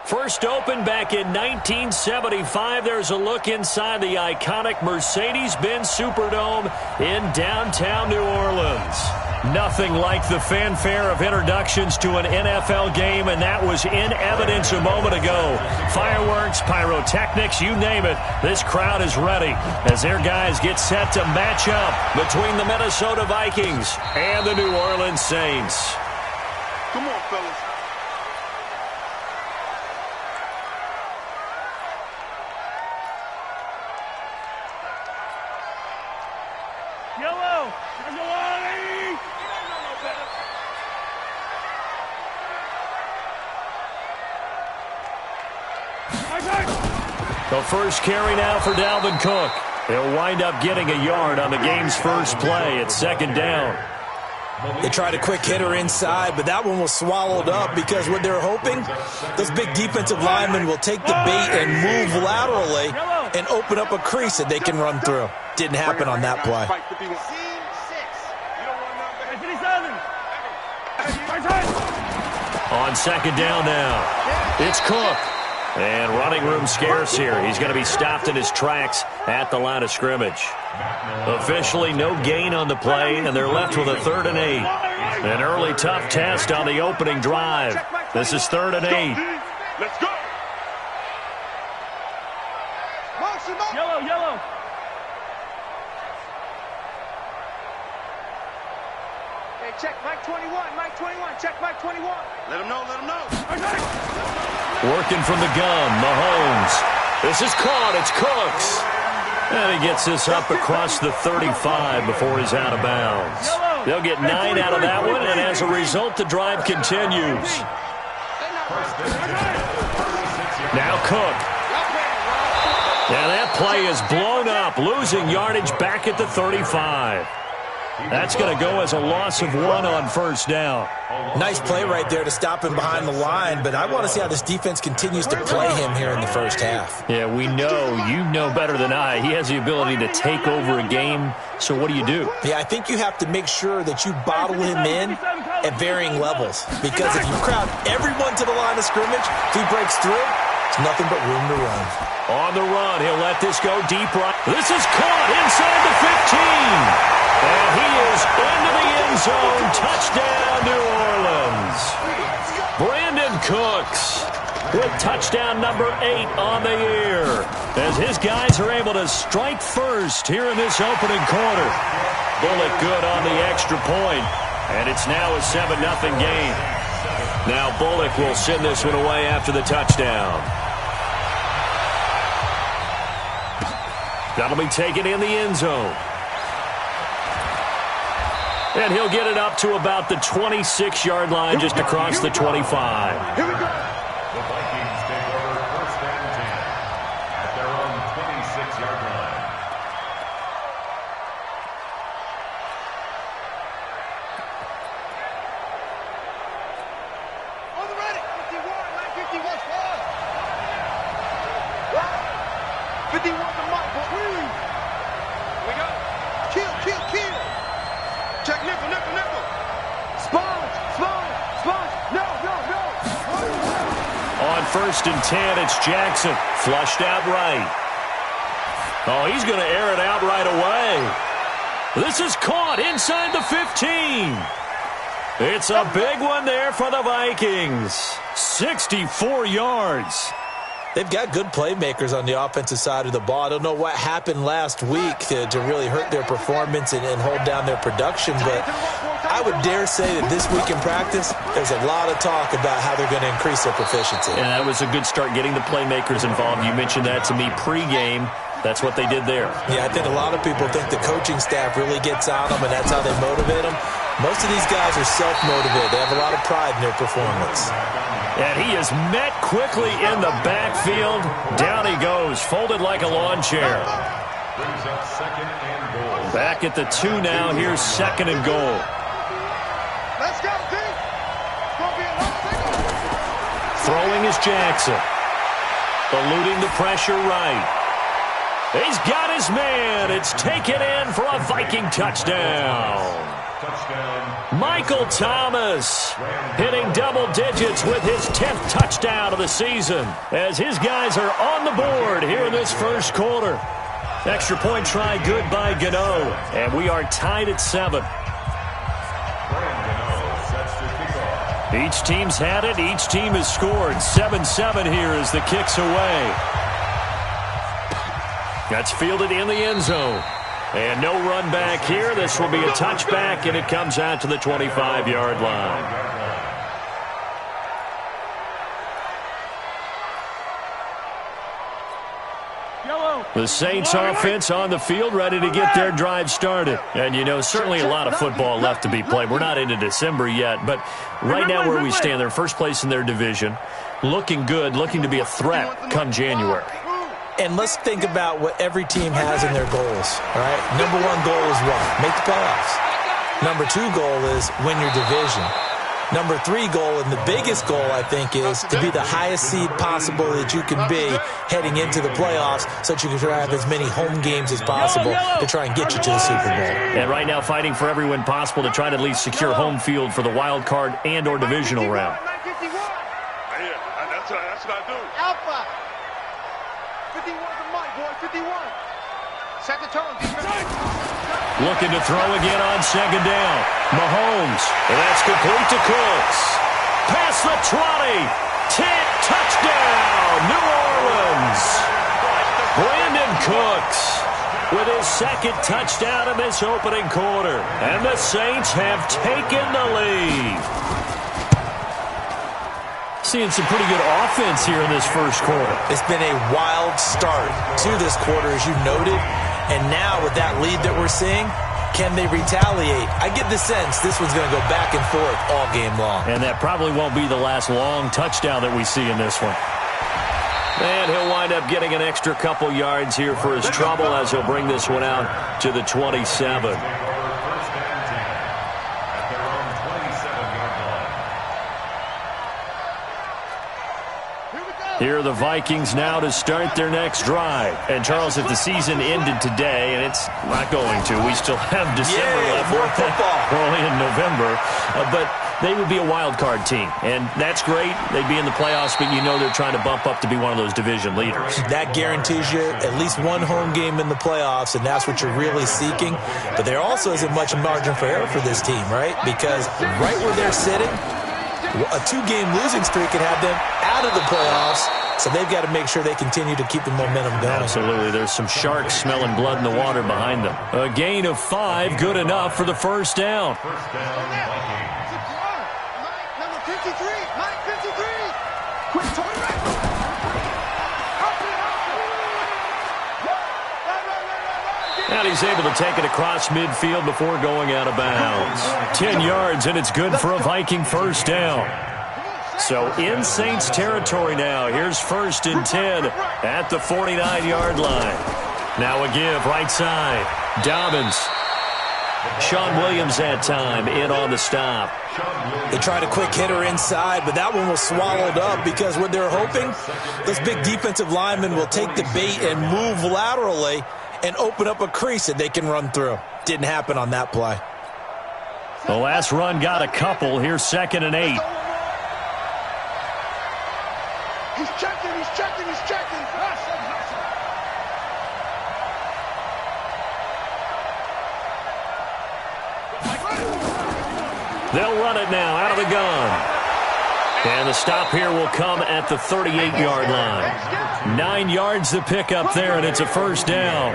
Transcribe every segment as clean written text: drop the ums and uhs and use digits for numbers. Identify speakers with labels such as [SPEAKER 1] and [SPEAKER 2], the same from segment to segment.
[SPEAKER 1] First opened back in 1975. There's a look inside the iconic Mercedes-Benz Superdome in downtown New Orleans. Nothing like the fanfare of introductions to an NFL game, and that was in evidence a moment ago. Fireworks, pyrotechnics, you name it. This crowd is ready as their guys get set to match up between the Minnesota Vikings and the New Orleans Saints.
[SPEAKER 2] Come on, fellas.
[SPEAKER 3] Yellow!
[SPEAKER 1] The first carry now for Dalvin Cook. He'll wind up getting a yard on the game's first play at second down.
[SPEAKER 4] They tried a quick hitter inside, but that one was swallowed up because what they're hoping, those big defensive linemen will take the bait and move laterally and open up a crease that they can run through. Didn't happen on that play.
[SPEAKER 1] On second down now, it's Cook. And running room scarce here. He's going to be stopped in his tracks at the line of scrimmage. Officially no gain on the play, and they're left with a 3rd and 8. An early tough test on the opening drive. This is 3rd and 8.
[SPEAKER 2] Let's go.
[SPEAKER 3] Yellow.
[SPEAKER 5] Hey, check Mike 21. Check Mike 21.
[SPEAKER 2] Let him know.
[SPEAKER 1] Working from the gun, Mahomes. This is caught. It's Cooks. And he gets this up across the 35 before he's out of bounds. They'll get 9 out of that one, and as a result, the drive continues. Now Cook. And that play is blown up, losing yardage back at the 35. That's going to go as a loss of 1 on first down.
[SPEAKER 4] Nice play right there to stop him behind the line, but I want to see how this defense continues to play him here in the first half.
[SPEAKER 1] Yeah, we know. You know better than I. He has the ability to take over a game, so what do you do?
[SPEAKER 4] Yeah, I think you have to make sure that you bottle him in at varying levels, because if you crowd everyone to the line of scrimmage, if he breaks through, it's nothing but room to run.
[SPEAKER 1] On the run, he'll let this go deep right. This is caught inside the 15. And he is into the end zone. Touchdown, New Orleans. Brandon Cooks with touchdown number 8 on the year, as his guys are able to strike first here in this opening quarter. Bullock good on the extra point, and it's now a 7-0 game. Now Bullock will send this one away after the touchdown. That'll be taken in the end zone. And he'll get it up to about the 26-yard line, just across the 25.
[SPEAKER 2] Here we go.
[SPEAKER 6] The Vikings take over 1st and 10 at their own 26-yard line.
[SPEAKER 5] On the ready. 51, 51, 51 to Mike. Here we go. Kill. Check nickel. Sponge. No.
[SPEAKER 1] On 1st and 10, it's Jackson. Flushed out right. Oh, he's going to air it out right away. This is caught inside the 15. It's a big one there for the Vikings. 64 yards.
[SPEAKER 4] They've got good playmakers on the offensive side of the ball. I don't know what happened last week to really hurt their performance and hold down their production, but I would dare say that this week in practice, there's a lot of talk about how they're going to increase their proficiency.
[SPEAKER 1] And that was a good start, getting the playmakers involved. You mentioned that to me pregame. That's what they did there.
[SPEAKER 4] Yeah, I think a lot of people think the coaching staff really gets on them, and that's how they motivate them. Most of these guys are self-motivated. They have a lot of pride in their performance.
[SPEAKER 1] And he is met quickly in the backfield. Down he goes, folded like a lawn chair.
[SPEAKER 6] Brings up 2nd and goal.
[SPEAKER 1] Back at the 2 now. Here's 2nd and goal.
[SPEAKER 5] Let's go, D. It's going to be a long
[SPEAKER 1] Throwing is Jackson. Eluding the pressure right. He's got his man. It's taken in for a Viking touchdown.
[SPEAKER 6] Touchdown.
[SPEAKER 1] Michael Thomas hitting double digits with his 10th touchdown of the season as his guys are on the board here in this first quarter. Extra point try good by Gano, and we are tied at 7. Each team's had it. Each team has scored. 7-7 here as the kick's away. That's fielded in the end zone. And no run back here. This will be a touchback, and it comes out to the 25-yard line. The Saints offense on the field, ready to get their drive started. And, you know, certainly a lot of football left to be played. We're not into December yet, but right now where we stand, they're first place in their division, looking good, looking to be a threat come January.
[SPEAKER 4] And let's think about what every team has in their goals, all right? Number one goal is what? Make the playoffs. Number two goal is win your division. Number three goal, and the biggest goal, I think, is to be the highest seed possible that you can be heading into the playoffs so that you can have as many home games as possible to try and get you to the Super Bowl.
[SPEAKER 1] And right now fighting for every win possible to try to at least secure home field for the wild card and or divisional round.
[SPEAKER 2] Yeah, that's what I do.
[SPEAKER 5] Alpha. 51 to Mike, boy. 51. Set the tone.
[SPEAKER 1] Looking to throw again on second down. Mahomes. And that's complete to Cooks. Past the 20. 10. Touchdown. New Orleans. Brandon Cooks with his second touchdown in this opening quarter. And the Saints have taken the lead. Seeing some pretty good offense here in this first quarter.
[SPEAKER 4] It's been a wild start to this quarter, as you noted. And now with that lead that we're seeing, can they retaliate? I get the sense this one's going to go back and forth all game long.
[SPEAKER 1] And that probably won't be the last long touchdown that we see in this one. And he'll wind up getting an extra couple yards here for his trouble as he'll bring this one out to the 27. Here are the Vikings now to start their next drive. And, Charles, if the season ended today, and it's not going to, we still have December left.
[SPEAKER 4] More football.
[SPEAKER 1] We're only in November. But they would be a wild card team. And that's great. They'd be in the playoffs, but you know they're trying to bump up to be one of those division leaders.
[SPEAKER 4] That guarantees you at least one home game in the playoffs, and that's what you're really seeking. But there also isn't much margin for error for this team, right? Because right where they're sitting, a 2-game losing streak could have them out of the playoffs, so they've got to make sure they continue to keep the momentum going.
[SPEAKER 1] Absolutely. There's some sharks smelling blood in the water behind them. A gain of 5, good enough for the first down.
[SPEAKER 6] First down, Vikings.
[SPEAKER 5] Mike, number 53. Mike, 53. Quick, turn right.
[SPEAKER 1] And he's able to take it across midfield before going out of bounds. 10 yards, and it's good for a Viking first down. So in Saints territory now. Here's 1st and 10 at the 49-yard line. Now a give, right side. Dobbins. Sean Williams that time in on the stop.
[SPEAKER 4] They tried a quick hitter inside, but that one was swallowed up because what they're hoping, those big defensive linemen will take the bait and move laterally and open up a crease that they can run through. Didn't happen on that play.
[SPEAKER 1] The last run got a couple. Here's 2nd and 8.
[SPEAKER 5] He's checking, he's checking, he's checking.
[SPEAKER 1] They'll run it now out of the gun. And the stop here will come at the 38-yard line. 9 yards to pick up there, and it's a first down.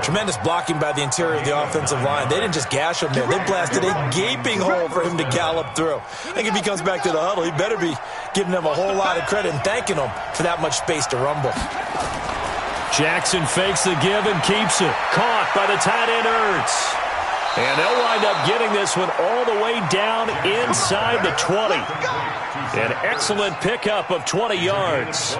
[SPEAKER 4] Tremendous blocking by the interior of the offensive line. They didn't just gash him there. They blasted a gaping hole for him to gallop through. I think if he comes back to the huddle, he better be giving them a whole lot of credit and thanking them for that much space to rumble.
[SPEAKER 1] Jackson fakes the give and keeps it. Caught by the tight end Ertz. And they'll wind up getting this one all the way down inside the 20. An excellent pickup of 20 yards.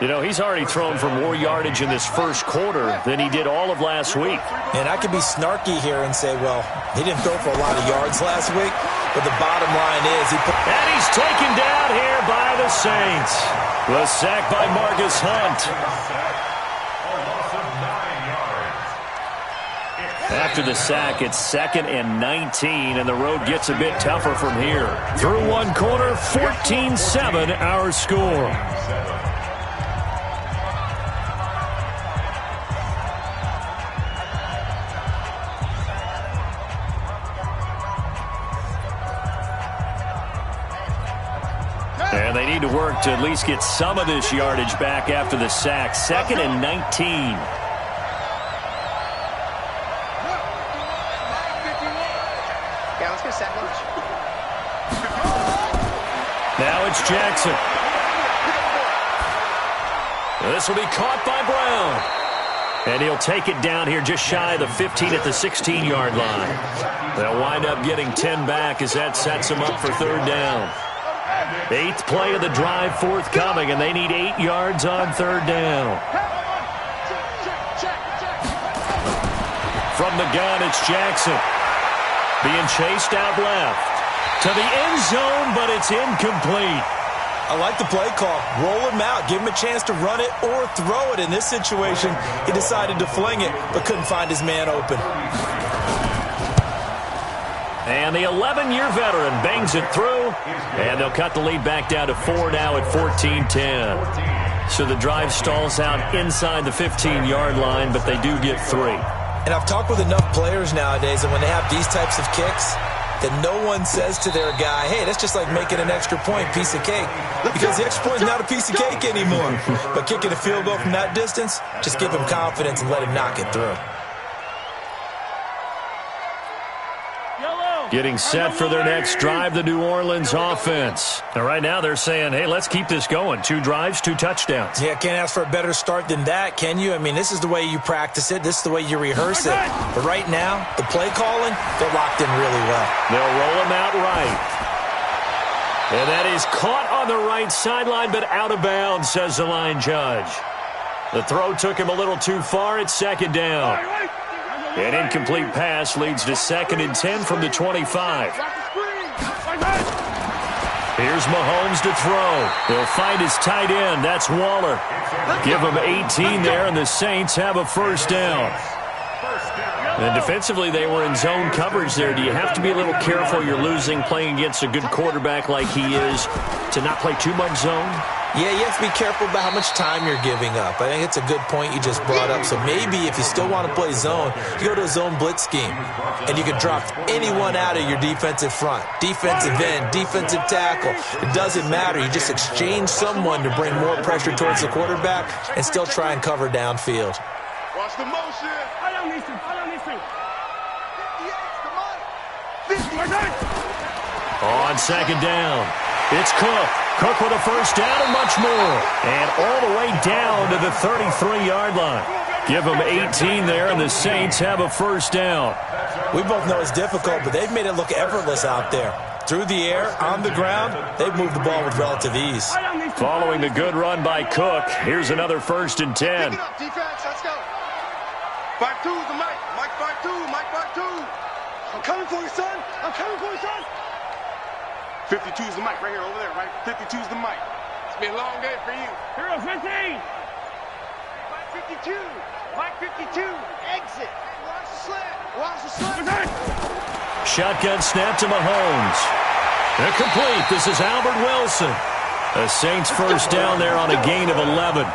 [SPEAKER 1] You know, he's already thrown for more yardage in this first quarter than he did all of last week.
[SPEAKER 4] And I could be snarky here and say, well, he didn't throw for a lot of yards last week, but the bottom line is
[SPEAKER 1] And he's taken down here by the Saints. The sack by Marcus Hunt. After the sack, it's 2nd and 19, and the road gets a bit tougher from here. Through one quarter, 14-7 our score. And they need to work to at least get some of this yardage back after the sack. 2nd and 19. Now it's Jackson. This will be caught by Brown. And he'll take it down here just shy of the 15 at the 16-yard line. They'll wind up getting 10 back as that sets them up for 3rd down. 8th play of the drive forthcoming, and they need 8 yards on 3rd down. From the gun, it's Jackson. Being chased out left. To the end zone, but it's incomplete.
[SPEAKER 4] I like the play call. Roll him out. Give him a chance to run it or throw it. In this situation, he decided to fling it, but couldn't find his man open.
[SPEAKER 1] And the 11-year veteran bangs it through, and they'll cut the lead back down to 4 now at 14-10. So the drive stalls out inside the 15-yard line, but they do get 3.
[SPEAKER 4] And I've talked with enough players nowadays, and when they have these types of kicks, that no one says to their guy, hey, that's just like making an extra point, piece of cake. Because the extra point is not a piece of cake anymore. But kicking a field goal from that distance, just give him confidence and let him knock it through.
[SPEAKER 1] Getting set for their next drive, the New Orleans offense. Now, right now they're saying, hey, let's keep this going. 2 drives, 2 touchdowns.
[SPEAKER 4] Yeah, can't ask for a better start than that, can you? I mean, this is the way you practice it. This is the way you rehearse it. But right now, the play calling, they're locked in really well.
[SPEAKER 1] They'll roll him out right. And that is caught on the right sideline, but out of bounds, says the line judge. The throw took him a little too far. It's 2nd down. An incomplete pass leads to 2nd and 10 from the 25. Here's Mahomes to throw. He'll find his tight end. That's Waller. Give him 18 there, and the Saints have a 1st down. And defensively, they were in zone coverage there. Do you have to be a little careful? You're losing playing against a good quarterback like he is to not play too much zone?
[SPEAKER 4] Yeah, you have to be careful about how much time you're giving up. I think it's a good point you just brought up. So maybe if you still want to play zone, you go to a zone blitz scheme. And you can drop anyone out of your defensive front. Defensive end, defensive tackle. It doesn't matter. You just exchange someone to bring more pressure towards the quarterback and still try and cover downfield.
[SPEAKER 2] Watch the motion.
[SPEAKER 5] I don't need to. 58, come on.
[SPEAKER 1] On 2nd down, it's Cook. Cook with a 1st down and much more. And all the way down to the 33-yard line. Give them 18 there, and the Saints have a 1st down.
[SPEAKER 4] We both know it's difficult, but they've made it look effortless out there. Through the air, on the ground, they've moved the ball with relative ease.
[SPEAKER 1] Following the good run by Cook, here's another 1st and 10.
[SPEAKER 5] Pick it up, defense. Let's go. 5-2's the Mike. Mike 5-2. Mike 5-2. I'm coming for you, son. I'm coming for you, son.
[SPEAKER 2] 52's the mic right here, over there, right? 52's the mic. It's been a long day for you.
[SPEAKER 5] Hero 15. Mike 52. Mike 52. Exit. Watch the slant. Watch the slant.
[SPEAKER 1] Shotgun snap to Mahomes. They're complete. This is Albert Wilson. The Saints 1st down there on a gain of 11.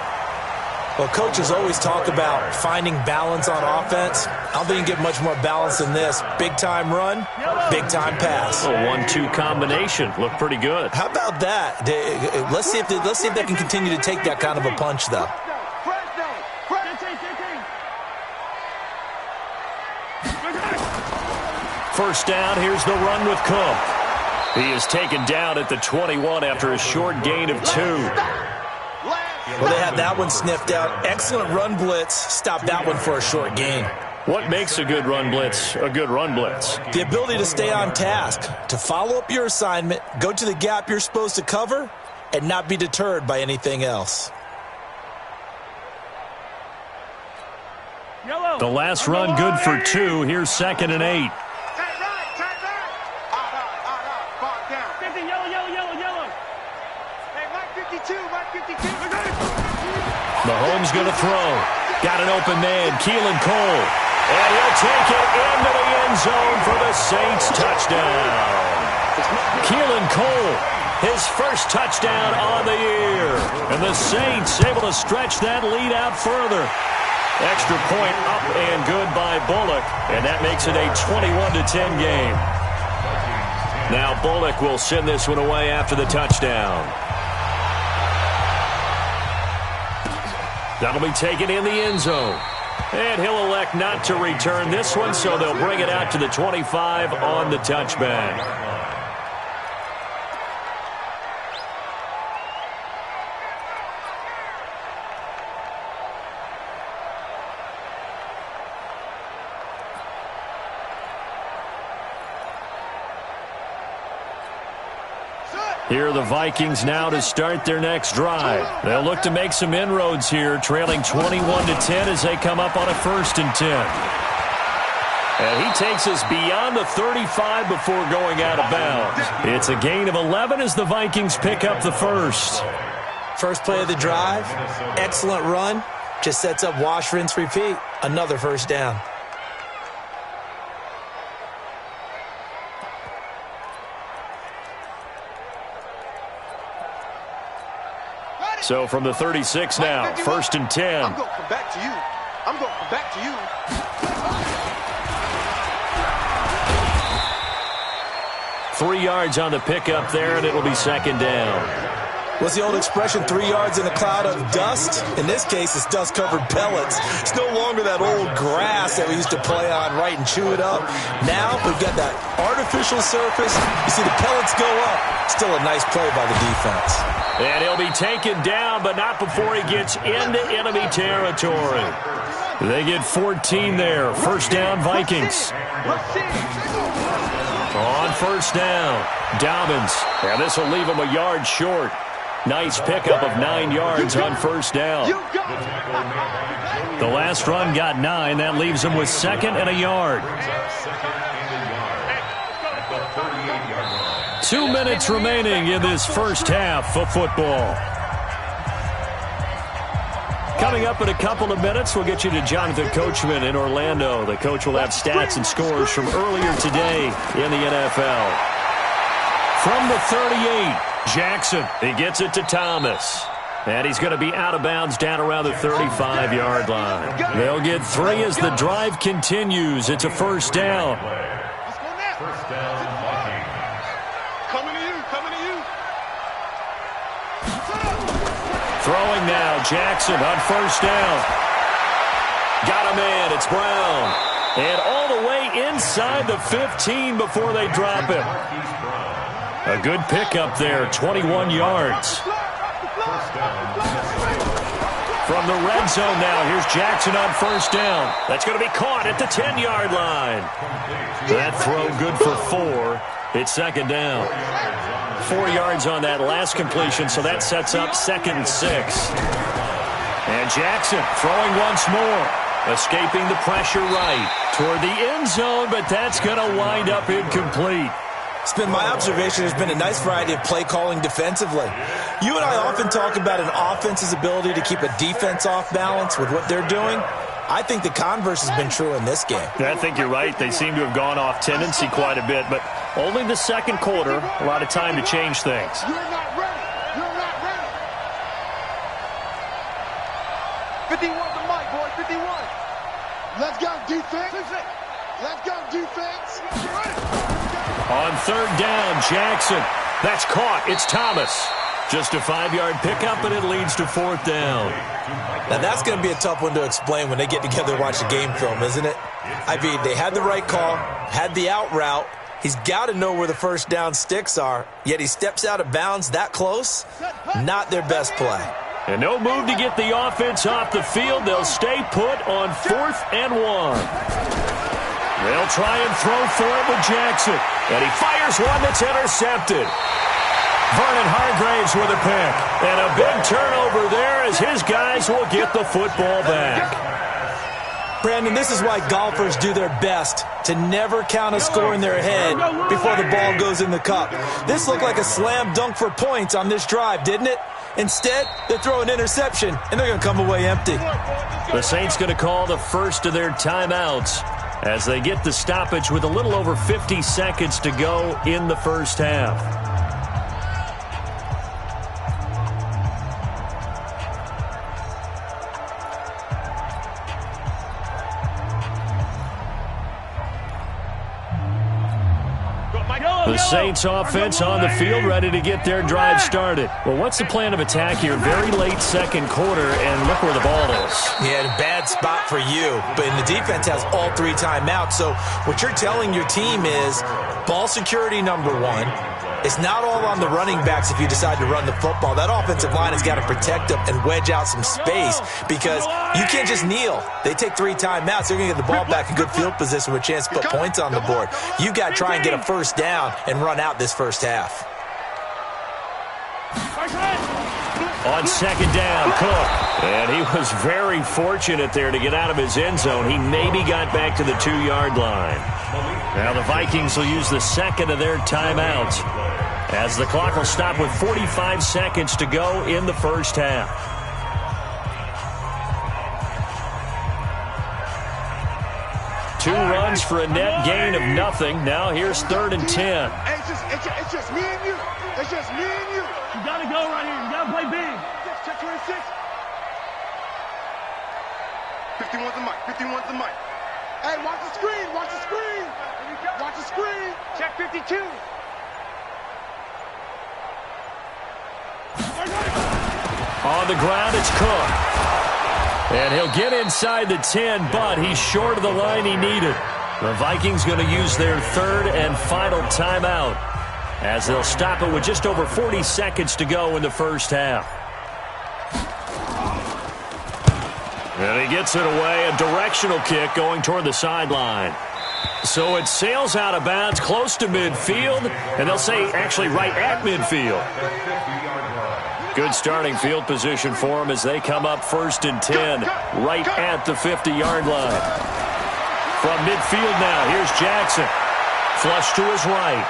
[SPEAKER 4] Well, coaches always talk about finding balance on offense. I don't think you can get much more balance than this. Big-time run, big-time pass.
[SPEAKER 1] A 1-2 combination. Looked pretty good.
[SPEAKER 4] How about that? Let's see if they can continue to take that kind of a punch, though.
[SPEAKER 1] First down, here's the run with Cook. He is taken down at the 21 after a short gain of 2.
[SPEAKER 4] Well, they had that one sniffed out. Excellent run blitz. Stopped that one for a short gain.
[SPEAKER 1] What makes a good run blitz a good run blitz?
[SPEAKER 4] The ability to stay on task, to follow up your assignment, go to the gap you're supposed to cover, and not be deterred by anything else.
[SPEAKER 1] The last run good for 2. Here's 2nd and 8. Mahomes going to throw. Got an open man, Keelan Cole. And he'll take it into the end zone for the Saints touchdown. Keelan Cole, his first touchdown on the year. And the Saints able to stretch that lead out further. Extra point up and good by Bullock. And that makes it a 21-10 game. Now Bullock will send this one away after the touchdown. That'll be taken in the end zone. And he'll elect not to return this one, so they'll bring it out to the 25 on the touchback. Here are the Vikings now to start their next drive. They'll look to make some inroads here, trailing 21-10 as they come up on a 1st and 10. And he takes us beyond the 35 before going out of bounds. It's a gain of 11 as the Vikings pick up the first.
[SPEAKER 4] First play of the drive, excellent run, just sets up wash, rinse, repeat. Another first down.
[SPEAKER 1] So from the 36 now, 1st and 10.
[SPEAKER 5] I'm going to come back to you. I'm going to come back to you.
[SPEAKER 1] Three yards on the pickup there, and it'll be 2nd down.
[SPEAKER 4] What's the old expression, 3 yards in a cloud of dust? In this case, it's dust-covered pellets. It's no longer that old grass that we used to play on, right, and chew it up. Now we've got that artificial surface. You see the pellets go up. Still a nice play by the defense.
[SPEAKER 1] And he'll be taken down, but not before he gets into enemy territory. They get 14 there. 1st down, Vikings. On 1st down, Dobbins. And this will leave him a yard short. Nice pickup of 9 yards on 1st down. The last run got 9. That leaves him with 2nd and a yard. 2 minutes remaining in this first half of football. Coming up in a couple of minutes, we'll get you to Jonathan Coachman in Orlando. The coach will have stats and scores from earlier today in the NFL. From the 38, Jackson. He gets it to Thomas. And he's going to be out of bounds down around the 35-yard line. They'll get 3 as the drive continues. It's a 1st down.
[SPEAKER 6] First down, Vikings.
[SPEAKER 5] Coming to you, coming to you.
[SPEAKER 1] Throwing now, Jackson on 1st down. Got him in, it's Brown. And all the way inside the 15 before they drop him. A good pickup there, 21 yards. From the red zone now, here's Jackson on 1st down. That's going to be caught at the 10-yard line. That throw good for 4. It's 2nd down. 4 yards on that last completion, so that sets up 2nd and 6. And Jackson throwing once more. Escaping the pressure right toward the end zone, but that's going to wind up incomplete.
[SPEAKER 4] It's been my observation there's been a nice variety of play calling defensively. You and I often talk about an offense's ability to keep a defense off balance with what they're doing. I think the converse has been true in this game.
[SPEAKER 1] I think you're right. They seem to have gone off tendency quite a bit, but only the 2nd quarter, a lot of time to change things.
[SPEAKER 5] You're not ready. You're not ready. 51 the mic, boy. 51. Let's go, defense. Let's go, defense.
[SPEAKER 1] On 3rd down, Jackson. That's caught. It's Thomas. Just a 5-yard pickup, and it leads to 4th down.
[SPEAKER 4] Now, that's going to be a tough one to explain when they get together and watch the game film, isn't it? I mean, they had the right call, had the out route. He's got to know where the 1st down sticks are, yet he steps out of bounds that close. Not their best play.
[SPEAKER 1] And no move to get the offense off the field. They'll stay put on 4th and 1. They'll try and throw for it with Jackson. And he fires one that's intercepted. Vernon Hargraves with a pick. And a big turnover there as his guys will get the football back.
[SPEAKER 4] Brandon, this is why golfers do their best to never count a score in their head before the ball goes in the cup. This looked like a slam dunk for points on this drive, didn't it? Instead, they throw an interception, and they're going to come away empty.
[SPEAKER 1] The Saints going to call the first of their timeouts as they get the stoppage with a little over 50 seconds to go in the first half. The Saints offense on the field ready to get their drive started. Well, what's the plan of attack here? Very late second quarter, and look where the ball is.
[SPEAKER 4] Yeah, a bad spot for you. But the defense has all 3 timeouts. So what you're telling your team is ball security number 1. It's not all on the running backs if you decide to run the football. That offensive line has got to protect them and wedge out some space because you can't just kneel. They take 3 timeouts. They're going to get the ball back in good field position with a chance to put points on the board. You've got to try and get a first down and run out this first half.
[SPEAKER 1] On second down, Cook. And he was very fortunate there to get out of his end zone. He maybe got back to the 2-yard line. Now the Vikings will use the second of their timeouts as the clock will stop with 45 seconds to go in the first half. Two runs for a net gain of nothing. Now here's 3rd and 10.
[SPEAKER 5] Hey, it's just me and you. It's just me and you.
[SPEAKER 3] You got to go right here. You got to play big.
[SPEAKER 5] Check 26. 51's the mic. 51's the mic. Hey, watch the screen. Watch the screen. Watch the screen. Check 52.
[SPEAKER 1] On the ground, it's Cook. And he'll get inside the 10, but he's short of the line he needed. The Vikings going to use their 3rd and final timeout as they'll stop it with just over 40 seconds to go in the first half. And he gets it away, a directional kick going toward the sideline. So it sails out of bounds close to midfield, and they'll say actually right at midfield. Good starting field position for them as they come up 1st and 10, right at the 50-yard line. From midfield now, here's Jackson. Flush to his right.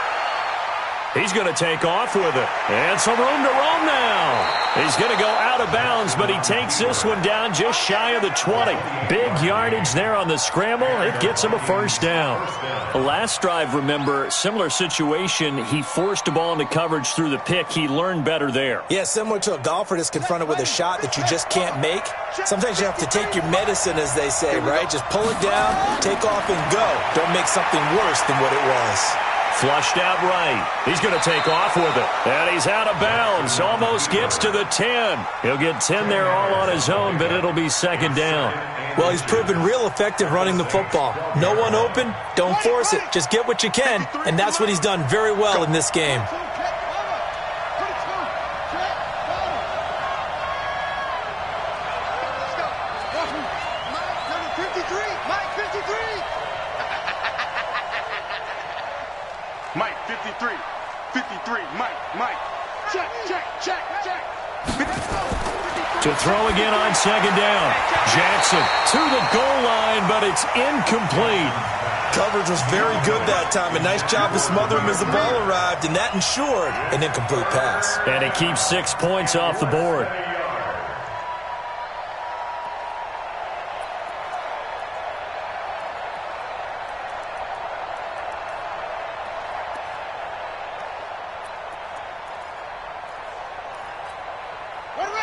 [SPEAKER 1] He's going to take off with it. And some room to roam now. He's going to go out of bounds, but he takes this one down just shy of the 20. Big yardage there on the scramble. It gets him a first down. The last drive, remember, similar situation. He forced the ball into coverage through the pick. He learned better there.
[SPEAKER 4] Yeah, similar to a golfer that's confronted with a shot that you just can't make. Sometimes you have to take your medicine, as they say, right? Just pull it down, take off, and go. Don't make something worse than what it was.
[SPEAKER 1] Flushed out right. He's going to take off with it. And he's out of bounds. Almost gets to the 10. He'll get 10 there all on his own, but it'll be second down.
[SPEAKER 4] Well, he's proven real effective running the football. No one open, don't force it. Just get what you can, and that's what he's done very well in this game.
[SPEAKER 5] Mike, 53. 53. Mike. Check.
[SPEAKER 1] To throw again on second down. Jackson to the goal line, but it's incomplete.
[SPEAKER 4] Coverage was very good that time. A nice job to smother him as the ball arrived, and that ensured an incomplete pass.
[SPEAKER 1] And it keeps 6 points off the board.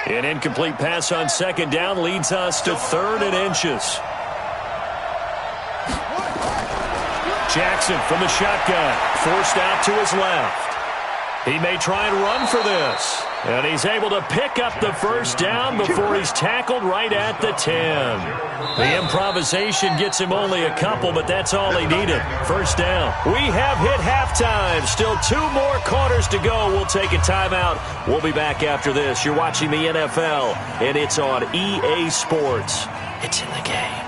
[SPEAKER 1] An incomplete pass on second down leads us to 3rd and inches. Jackson from the shotgun, forced out to his left. He may try and run for this. And he's able to pick up the first down before he's tackled right at the 10. The improvisation gets him only a couple, but that's all he needed. First down. We have hit halftime. Still 2 more quarters to go. We'll take a timeout. We'll be back after this. You're watching the NFL, and it's on EA Sports. It's in the game.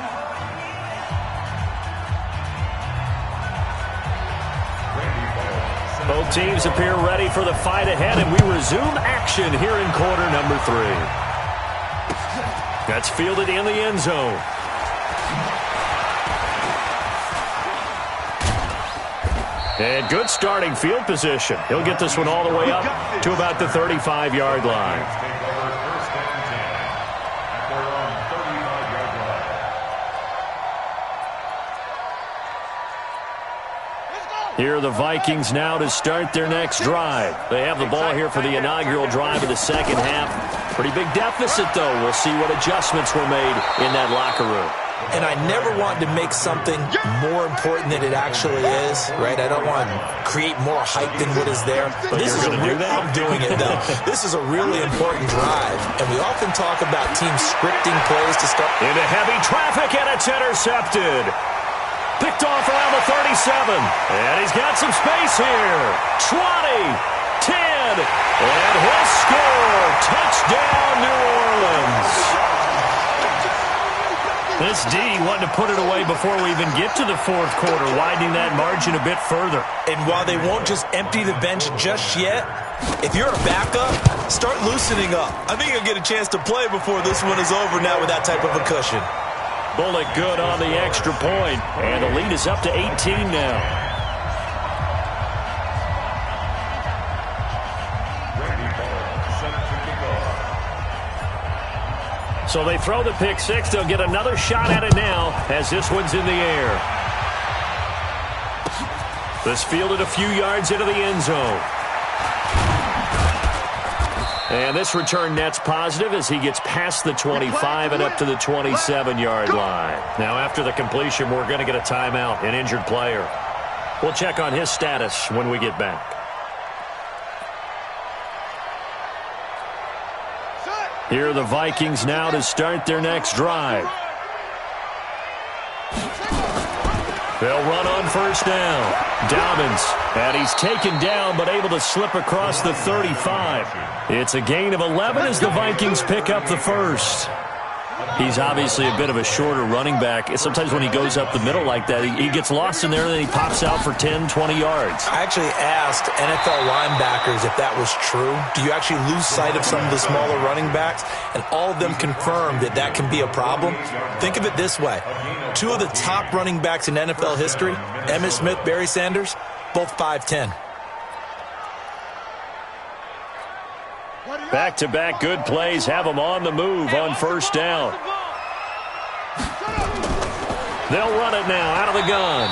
[SPEAKER 1] Both teams appear ready for the fight ahead, and we resume action here in quarter number 3. That's fielded in the end zone. And good starting field position. He'll get this one all the way up to about the 35-yard line. Here are the Vikings now to start their next drive. They have the ball here for the inaugural drive of the second half. Pretty big deficit, though. We'll see what adjustments were made in that locker room.
[SPEAKER 4] And I never want to make something more important than it actually is, right? I don't want to create more hype than what is there.
[SPEAKER 1] But
[SPEAKER 4] this is
[SPEAKER 1] I'm
[SPEAKER 4] doing it, though. This is a really important drive, and we often talk about teams scripting plays to start.
[SPEAKER 1] Into heavy traffic, and it's intercepted. Picked off around the 37, and he's got some space here. 20, 10, and he'll score. Touchdown, New Orleans. This D wanting to put it away before we even get to the fourth quarter, widening that margin a bit further.
[SPEAKER 4] And while they won't just empty the bench just yet, if you're a backup, start loosening up. I think you'll get a chance to play before this one is over now with that type of a cushion.
[SPEAKER 1] Bullet good on the extra point, and the lead is up to 18 now. So they throw the pick six. They'll get another shot at it now as this one's in the air. This fielded a few yards into the end zone. And this return net's positive as he gets past the 25 and up to the 27-yard line. Now after the completion, we're going to get a timeout, an injured player. We'll check on his status when we get back. Here are the Vikings now to start their next drive. They'll run on first down. Dobbins, and he's taken down but able to slip across the 35. It's a gain of 11 as the Vikings pick up the first. He's obviously a bit of a shorter running back. Sometimes when he goes up the middle like that, he gets lost in there and then he pops out for 10, 20 yards.
[SPEAKER 4] I actually asked NFL linebackers if that was true. Do you actually lose sight of some of the smaller running backs? And all of them confirmed that that can be a problem. Think of it this way. Two of the top running backs in NFL history, Emmitt Smith, Barry Sanders, both 5'10".
[SPEAKER 1] Back-to-back good plays have them on the move on first down. They'll run it now out of the gun.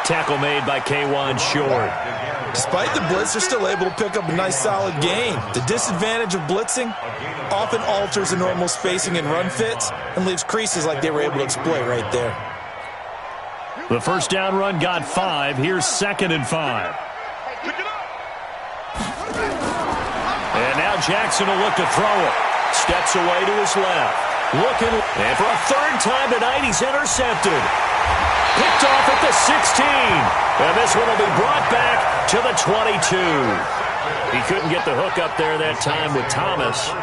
[SPEAKER 1] Tackle made by K'Wan Short.
[SPEAKER 4] Despite the blitz, they're still able to pick up a nice solid gain. The disadvantage of blitzing often alters the normal spacing and run fits and leaves creases like they were able to exploit right there.
[SPEAKER 1] The first down run got 5. Here's 2nd and 5. And now Jackson will look to throw it. Steps away to his left. Looking, and for a third time tonight, he's intercepted. Picked off at the 16. And this one will be brought back to the 22. He couldn't get the hook up there that time with Thomas.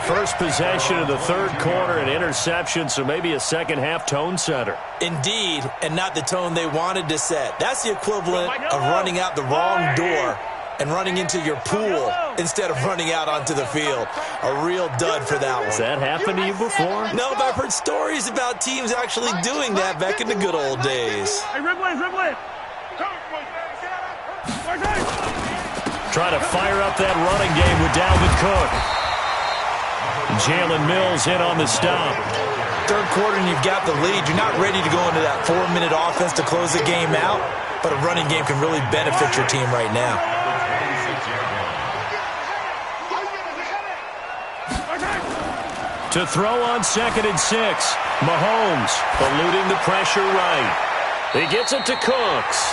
[SPEAKER 1] First possession of the third quarter, an interception, so maybe a second-half tone setter.
[SPEAKER 4] Indeed, and not the tone they wanted to set. That's the equivalent of running out the wrong door and running into your pool instead of running out onto the field. A real dud for that one.
[SPEAKER 1] Has that happened to you before?
[SPEAKER 4] No, but I've heard stories about teams actually doing that back in the good old days.
[SPEAKER 3] Hey, Ripley.
[SPEAKER 1] Try to fire up that running game with Dalvin Cook. Jalen Mills in on the stop.
[SPEAKER 4] Third quarter and you've got the lead. You're not ready to go into that 4-minute offense to close the game out, but a running game can really benefit your team right now. To throw on 2nd and 6. Mahomes eluding the pressure right. He gets it to Cooks.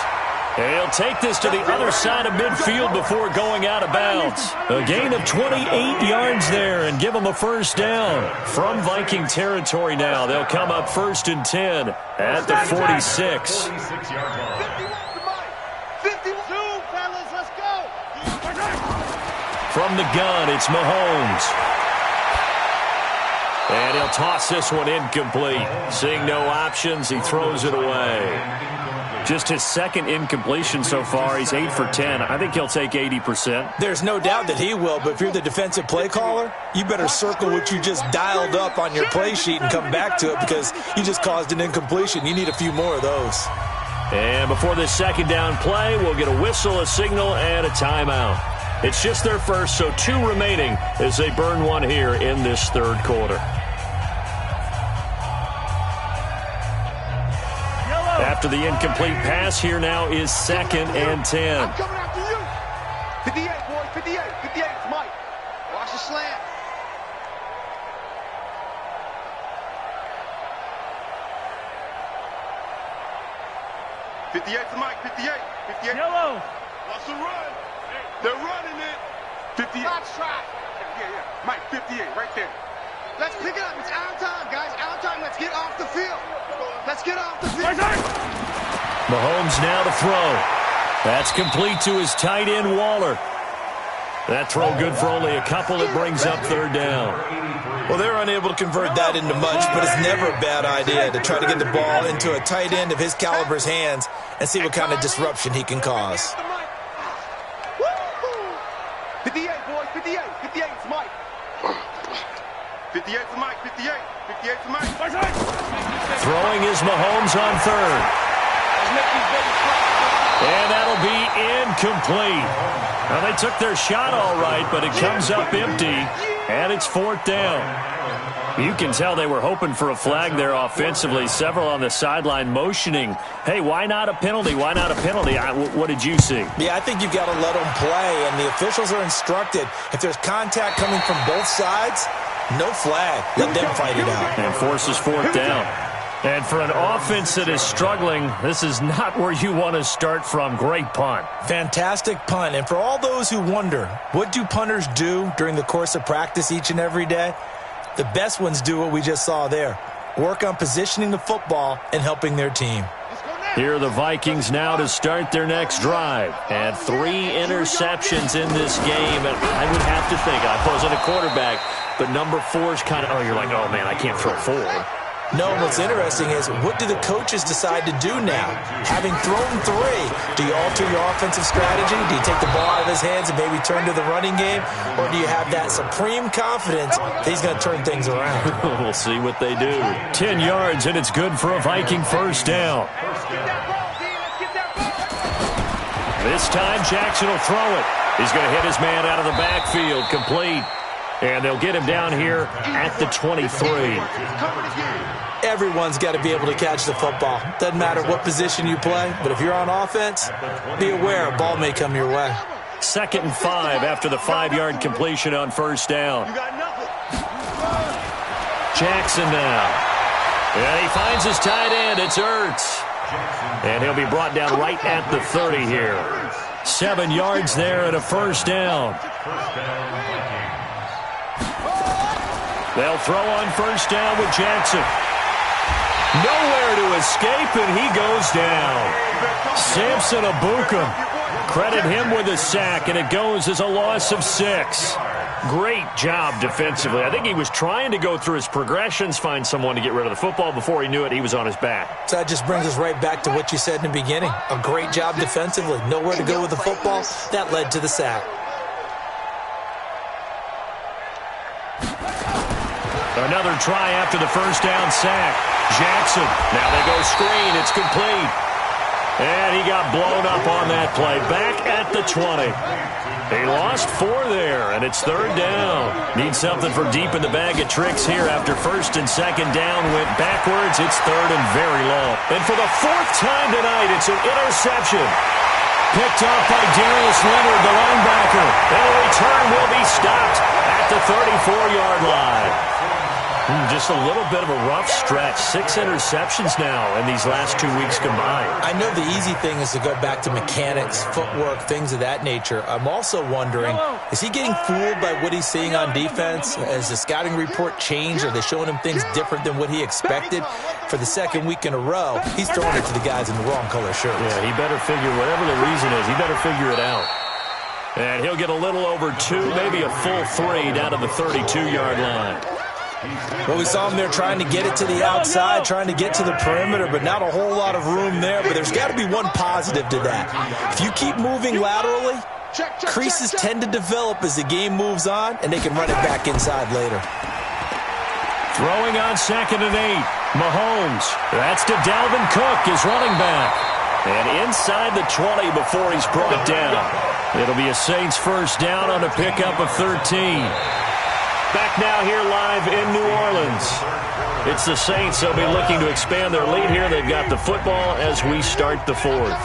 [SPEAKER 4] And he'll take this to the other side of midfield before going out of bounds. A gain of 28 yards there and give them a first down. From Viking territory now, they'll come up 1st and 10 at the 46.
[SPEAKER 5] 52, fellas, let's go.
[SPEAKER 1] From the gun, it's Mahomes. And he'll toss this one incomplete. Seeing no options, he throws it away. Just his second incompletion so far. He's 8 for 10. I think he'll take 80%.
[SPEAKER 4] There's no doubt that he will, but if you're the defensive play caller, you better circle what you just dialed up on your play sheet and come back to it because you just caused an incompletion. You need a few more of those.
[SPEAKER 1] And before this second down play, we'll get a whistle, a signal, and a timeout. It's just their first, so 2 remaining as they burn one here in this third quarter. after the incomplete pass. Here now is 2nd and 10.
[SPEAKER 5] I'm coming after you. 58, boys, 58. 58, it's Mike. Watch the slant.
[SPEAKER 2] To Mike, 58. 58.
[SPEAKER 3] Yellow.
[SPEAKER 2] Wants to run. They're running it. 58.
[SPEAKER 5] Box try.
[SPEAKER 2] Yeah. Mike, 58, right there.
[SPEAKER 5] Let's pick it up. It's our time, guys. Our time. Let's get off the field. Let's get off the field.
[SPEAKER 1] Mahomes now to throw. That's complete to his tight end, Waller. That throw good for only a couple. It brings up 3rd down.
[SPEAKER 4] Well, they're unable to convert that into much, but it's never a bad idea to try to get the ball into a tight end of his caliber's hands and see what kind of disruption he can cause.
[SPEAKER 5] 58, boys, 58. 58, it's Mike.
[SPEAKER 2] 58 to Mike, 58. 58 to Mike.
[SPEAKER 1] Throwing is Mahomes on 3rd. And that'll be incomplete. Well, they took their shot all right, but it comes up empty, and it's 4th down. You can tell they were hoping for a flag there offensively. Several on the sideline motioning, hey, why not a penalty? Why not a penalty? What did you see?
[SPEAKER 4] Yeah, I think you've got to let them play, and the officials are instructed. If there's contact coming from both sides, no flag. Let them fight it out.
[SPEAKER 1] And forces 4th down. And for an offense that is struggling, this is not where you want to start from. Great punt.
[SPEAKER 4] Fantastic punt. And for all those who wonder, what do punters do during the course of practice each and every day? The best ones do what we just saw there. Work on positioning the football and helping their team.
[SPEAKER 1] Here are the Vikings now to start their next drive. And 3 interceptions in this game. And I would have to think, I wasn't a quarterback, but number 4 is kind of, you're like, oh, man, I can't throw 4.
[SPEAKER 4] No, what's interesting is, what do the coaches decide to do now? Having thrown 3, do you alter your offensive strategy? Do you take the ball out of his hands and maybe turn to the running game? Or do you have that supreme confidence that he's going to turn things around?
[SPEAKER 1] We'll see what they do. 10 yards, and it's good for a Viking 1st down. This time, Jackson will throw it. He's going to hit his man out of the backfield, complete. And they'll get him down here at the 23.
[SPEAKER 4] Everyone's got to be able to catch the football. Doesn't matter what position you play, but if you're on offense, be aware a ball may come your way.
[SPEAKER 1] 2nd and 5 after the 5-yard completion on 1st down. Jackson now. And he finds his tight end. It's Ertz. And he'll be brought down right at the 30 here. 7 yards there and a 1st down. They'll throw on 1st down with Jackson. Nowhere to escape, and he goes down. Samson Abukum. Credit him with a sack, and it goes as a loss of 6. Great job defensively. I think he was trying to go through his progressions, find someone to get rid of the football. Before he knew it, he was on his back.
[SPEAKER 4] So that just brings us right back to what you said in the beginning. A great job defensively. Nowhere to go with the football. That led to the sack.
[SPEAKER 1] Another try after the 1st down sack. Jackson. Now they go screen. It's complete. And he got blown up on that play. Back at the 20. They lost 4 there, and it's 3rd down. Need something for deep in the bag of tricks here after 1st and 2nd down went backwards. It's 3rd and very long. And for the 4th time tonight, it's an interception. Picked off by Darius Leonard, the linebacker. And the return will be stopped at the 34-yard line. Just a little bit of a rough stretch. 6 interceptions now in these last 2 weeks combined.
[SPEAKER 4] I know the easy thing is to go back to mechanics, footwork, things of that nature. I'm also wondering, is he getting fooled by what he's seeing on defense? Has the scouting report changed? Are they showing him things different than what he expected? For the 2nd week in a row, he's throwing it to the guys in the wrong color shirts.
[SPEAKER 1] Yeah, he better figure, whatever the reason is, he better figure it out. And he'll get a little over 2, maybe a full 3 down to the 32-yard line.
[SPEAKER 4] Well, we saw him there trying to get it to the outside, trying to get to the perimeter, but not a whole lot of room there. But there's got to be one positive to that. If you keep moving laterally, creases tend to develop as the game moves on, and they can run it back inside later.
[SPEAKER 1] Throwing on 2nd and 8. Mahomes. That's to Dalvin Cook, his running back. And inside the 20 before he's brought down. It'll be a Saints 1st down on a pickup of 13. Back now here live in New Orleans. It's the Saints. They'll be looking to expand their lead here. They've got the football as we start the fourth.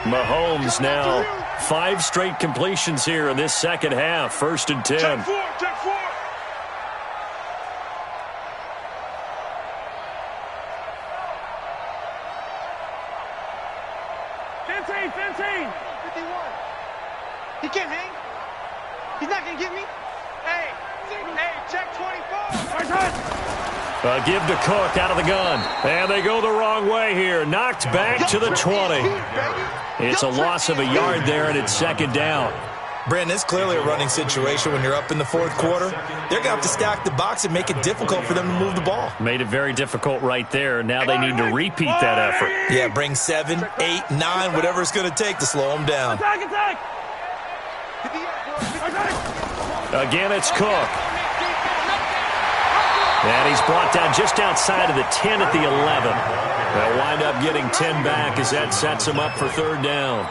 [SPEAKER 1] Mahomes now 5 straight completions here in this second half. 1st and 10.
[SPEAKER 2] Check 4, check 4.
[SPEAKER 5] He can't hang. He's not going to get me. Hey, check 24.
[SPEAKER 1] A give to Cook out of the gun. And they go the wrong way here. Knocked back to the 20. It's a loss of a yard there, and it's 2nd down.
[SPEAKER 4] Brandon, it's clearly a running situation when you're up in the 4th quarter. They're going to have to stack the box and make it difficult for them to move the ball.
[SPEAKER 1] Made it very difficult right there. Now they need to repeat that effort.
[SPEAKER 4] Yeah, bring 7, 8, 9, whatever it's going to take to slow them down.
[SPEAKER 3] Attack!
[SPEAKER 1] Again, it's Cook. And he's brought down just outside of the 10 at the 11. They'll wind up getting 10 back as that sets them up for 3rd down.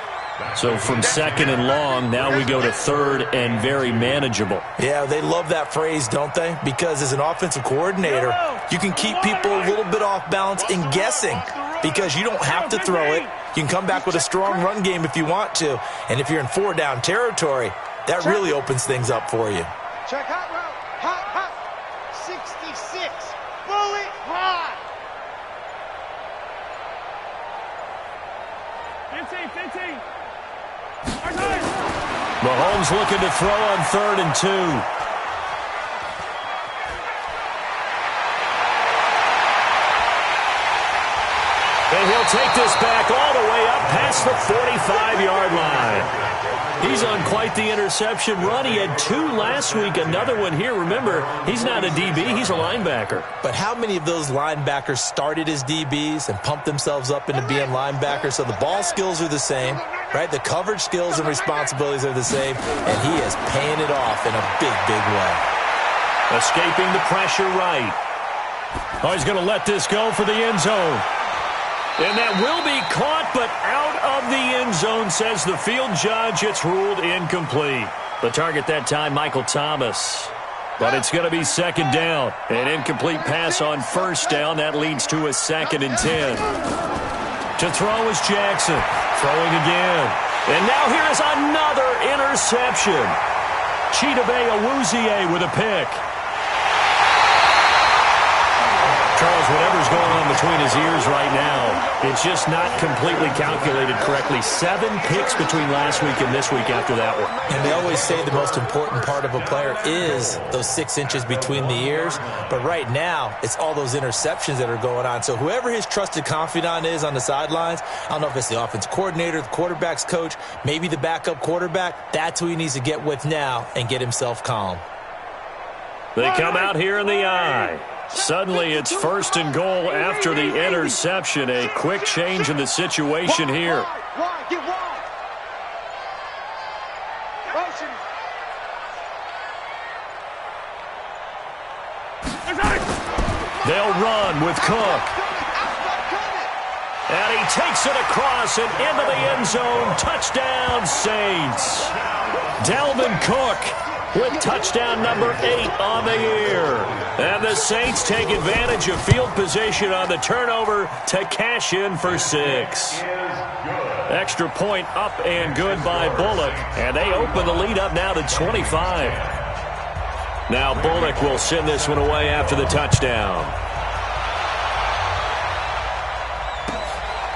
[SPEAKER 1] So from 2nd and long, now we go to 3rd and very manageable.
[SPEAKER 4] Yeah, they love that phrase, don't they? Because as an offensive coordinator, you can keep people a little bit off balance and guessing because you don't have to throw it. You can come back with a strong run game if you want to. And if you're in 4-down territory, that really opens things up for you.
[SPEAKER 5] Check hot route. Hot. 66. Bullet high.
[SPEAKER 3] 15.
[SPEAKER 1] Mahomes looking to throw on 3rd and 2. And he'll take this back all the way up past the 45-yard line. He's on quite the interception run. He had 2 last week, another one here. Remember, he's not a DB, he's a linebacker.
[SPEAKER 4] But how many of those linebackers started as DBs and pumped themselves up into being linebackers? So the ball skills are the same, right? The coverage skills and responsibilities are the same, and he is paying it off in a big, big way.
[SPEAKER 1] Escaping the pressure right. Oh, he's going to let this go for the end zone. And that will be caught, but out of the end zone, says the field judge. It's ruled incomplete. The target that time, Michael Thomas. But it's going to be 2nd down. An incomplete pass on 1st down. That leads to a 2nd and 10. To throw is Jackson. Throwing again. And now here is another interception. Chidobe Awuzie with a pick. Charles, whatever's going on between his ears right now, it's just not completely calculated correctly. 7 picks between last week and this week after that one.
[SPEAKER 4] And they always say the most important part of a player is those 6 inches between the ears. But right now, it's all those interceptions that are going on. So whoever his trusted confidant is on the sidelines, I don't know if it's the offensive coordinator, the quarterback's coach, maybe the backup quarterback, that's who he needs to get with now and get himself calm.
[SPEAKER 1] They come out here in the eye. Suddenly, it's 1st and goal after the interception. A quick change in the situation here.
[SPEAKER 5] Wide, get wide. Motion.
[SPEAKER 1] They'll run with Cook. And he takes it across and into the end zone. Touchdown, Saints. Dalvin Cook with touchdown number 8 on the year. And the Saints take advantage of field position on the turnover to cash in for 6. Extra point up and good by Bullock. And they open the lead up now to 25. Now Bullock will send this one away after the touchdown.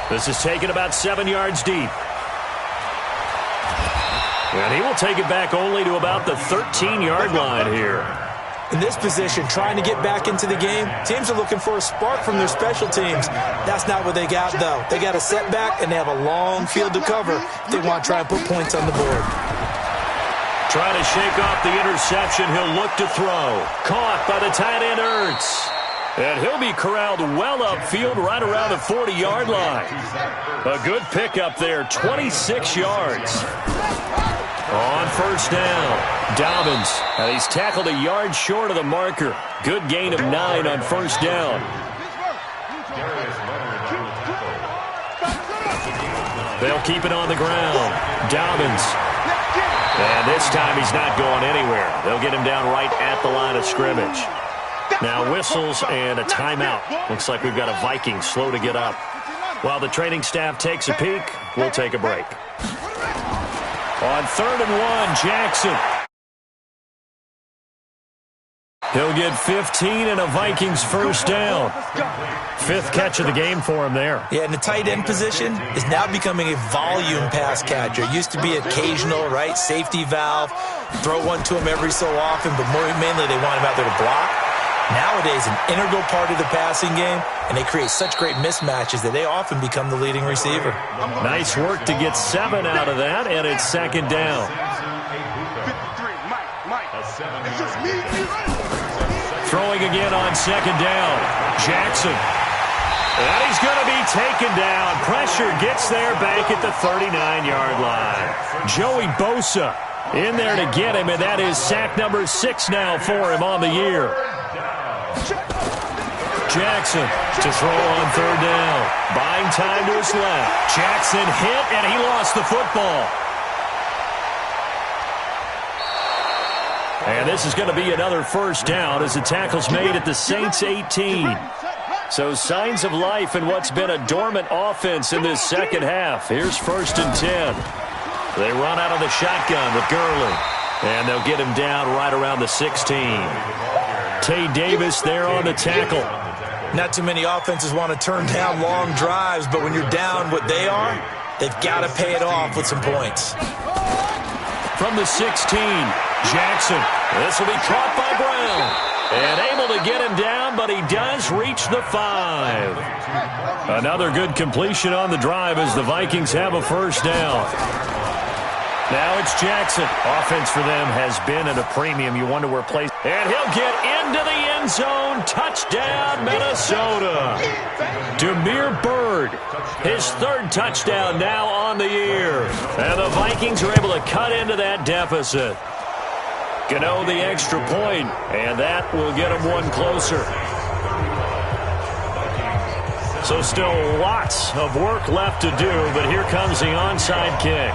[SPEAKER 1] This is taken about 7 yards deep. And he will take it back only to about the 13-yard line here.
[SPEAKER 4] In this position, trying to get back into the game, teams are looking for a spark from their special teams. That's not what they got, though. They got a setback, and they have a long field to cover if they want to try and put points on the board.
[SPEAKER 1] Trying to shake off the interception. He'll look to throw. Caught by the tight end, Ertz. And he'll be corralled well upfield right around the 40-yard line. A good pickup there, 26 yards. On 1st down, Dobbins. And he's tackled a yard short of the marker. Good gain of 9 on 1st down. They'll keep it on the ground. Dobbins. And And this time he's not going anywhere. They'll get him down right at the line of scrimmage. Now whistles and a timeout. Looks like we've got a Vikings slow to get up. While the training staff takes a peek, we'll take a break. On 3rd and 1, Jackson. He'll get 15 and a Vikings first down. 5th catch of the game for him there.
[SPEAKER 4] Yeah, and the tight end position is now becoming a volume pass catcher. It used to be occasional, right? Safety valve. Throw one to him every so often, but mainly they want him out there to block. Nowadays, an integral part of the passing game, and they create such great mismatches that they often become the leading receiver.
[SPEAKER 1] Nice work to get 7 out of that, and it's 2nd down.
[SPEAKER 2] 53, Mike. It's just me and you.
[SPEAKER 1] Throwing again on 2nd down. Jackson. And he's going to be taken down. Pressure gets there back at the 39-yard line. Joey Bosa in there to get him, and that is sack number 6 now for him on the year. Jackson to throw on 3rd down. Buying time to his left. Jackson hit, and he lost the football. And this is going to be another first down as the tackle's made at the Saints 18. So signs of life in what's been a dormant offense in this second half. Here's 1st and 10. They run out of the shotgun with Gurley. And they'll get him down right around the 16. Tay Davis there on the tackle.
[SPEAKER 4] Not too many offenses want to turn down long drives, but when you're down what they are, they've got to pay it off with some points.
[SPEAKER 1] From the 16, Jackson. This will be caught by Brown. And able to get him down, but he does reach the 5. Another good completion on the drive as the Vikings have a first down. Now it's Jackson. Offense for them has been at a premium. You wonder where plays. And he'll get into the end zone. Touchdown, Minnesota. Demir Bird, his 3rd touchdown now on the year. And the Vikings are able to cut into that deficit. Gano the extra point, and that will get them one closer. So still lots of work left to do, but here comes the onside kick.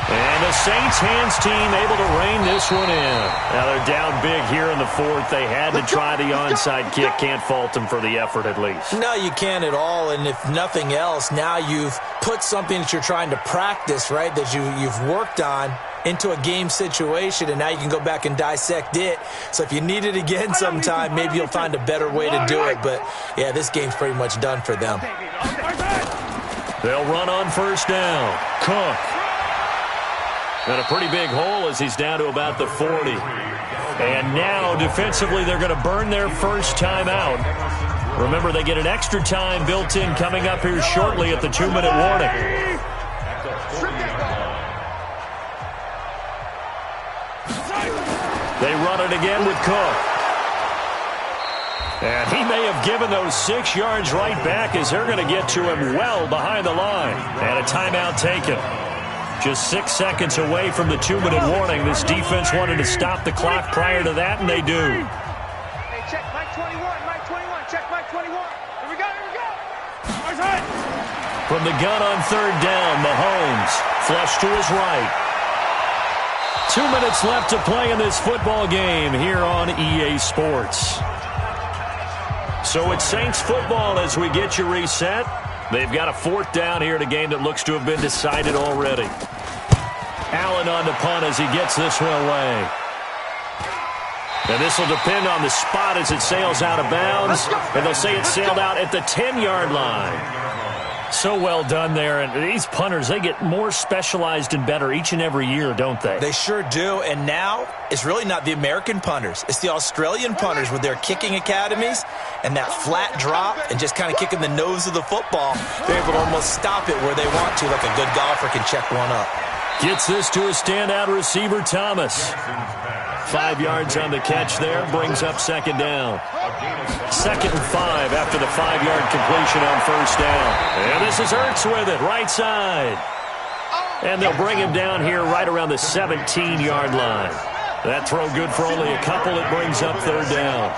[SPEAKER 1] And the Saints hands team able to rein this one in. Now they're down big here in the 4th. They had to try the onside kick. Can't fault them for the effort at least.
[SPEAKER 4] No, you can't at all. And if nothing else, now you've put something that you're trying to practice, right, that you've worked on into a game situation, and now you can go back and dissect it. So if you need it again sometime, maybe you'll find a better way to do it. But, yeah, this game's pretty much done for them.
[SPEAKER 1] They'll run on 1st down. Cook. And a pretty big hole as he's down to about the 40. And now, defensively, they're going to burn their first time out. Remember, they get an extra time built in coming up here shortly at the 2-minute warning. They run it again with Cook. And he may have given those 6 yards right back as they're going to get to him well behind the line. And a timeout taken. Just 6 seconds away from the 2-minute warning. This defense wanted to stop the clock prior to that, and they do.
[SPEAKER 5] Hey, check Mike 21, Mike 21, check Mike 21. Here we go, here we go.
[SPEAKER 1] From the gun on 3rd down, Mahomes flush to his right. 2 minutes left to play in this football game here on EA Sports. So it's Saints football as we get you reset. They've got a 4th down here in a game that looks to have been decided already. Allen on the punt as he gets this one away. And this will depend on the spot as it sails out of bounds. And they'll say it sailed out at the 10-yard line. So well done there. And these punters, they get more specialized and better each and every year, don't they?
[SPEAKER 4] They sure do. And now it's really not the American punters. It's the Australian punters with their kicking academies and that flat drop and just kind of kicking the nose of the football. They're able to almost stop it where they want to, like a good golfer can check one up.
[SPEAKER 1] Gets this to a standout receiver, Thomas. 5 yards on the catch there, brings up 2nd down. 2nd and 5 after the 5-yard completion on 1st down. And this is Ertz with it, right side. And they'll bring him down here right around the 17-yard line. That throw good for only a couple. It brings up 3rd down.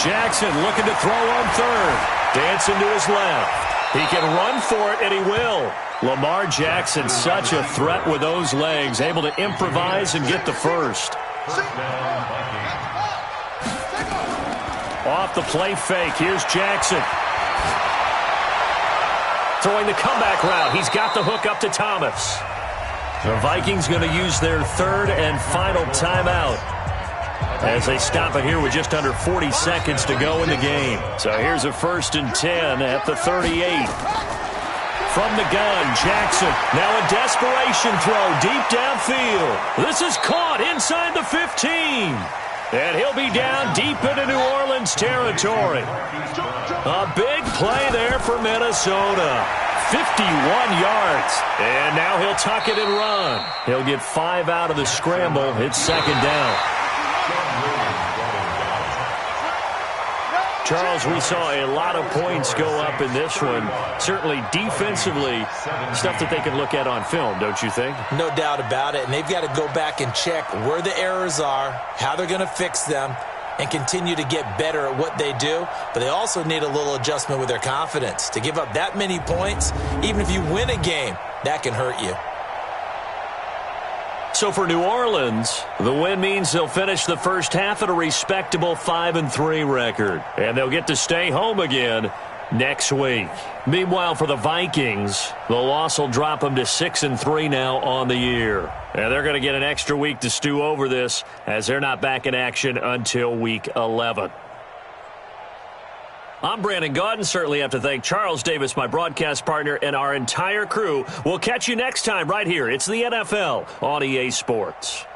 [SPEAKER 1] Jackson looking to throw on 3rd. Dancing to his left. He can run for it, and he will. Lamar Jackson, such a threat with those legs, able to improvise and get the first. Off the play fake, here's Jackson. Throwing the comeback route. He's got the hook up to Thomas. The Vikings going to use their third and final timeout as they stop it here with just under 40 seconds to go in the game. So here's a 1st and 10 at the 38. From the gun, Jackson. Now a desperation throw deep downfield. This is caught inside the 15. And he'll be down deep into New Orleans territory. A big play there for Minnesota. 51 yards. And now he'll tuck it and run. He'll get 5 out of the scramble. It's 2nd down. Charles, we saw a lot of points go up in this one. Certainly defensively, stuff that they can look at on film, don't you think?
[SPEAKER 4] No doubt about it. And they've got to go back and check where the errors are, how they're going to fix them, and continue to get better at what they do. But they also need a little adjustment with their confidence. To give up that many points, even if you win a game, that can hurt you.
[SPEAKER 1] So for New Orleans, the win means they'll finish the first half at a respectable 5-3 record. And they'll get to stay home again next week. Meanwhile, for the Vikings, the loss will drop them to 6-3 now on the year. And they're going to get an extra week to stew over this as they're not back in action until week 11. I'm Brandon Gaudin. Certainly have to thank Charles Davis, my broadcast partner, and our entire crew. We'll catch you next time right here. It's the NFL on EA Sports.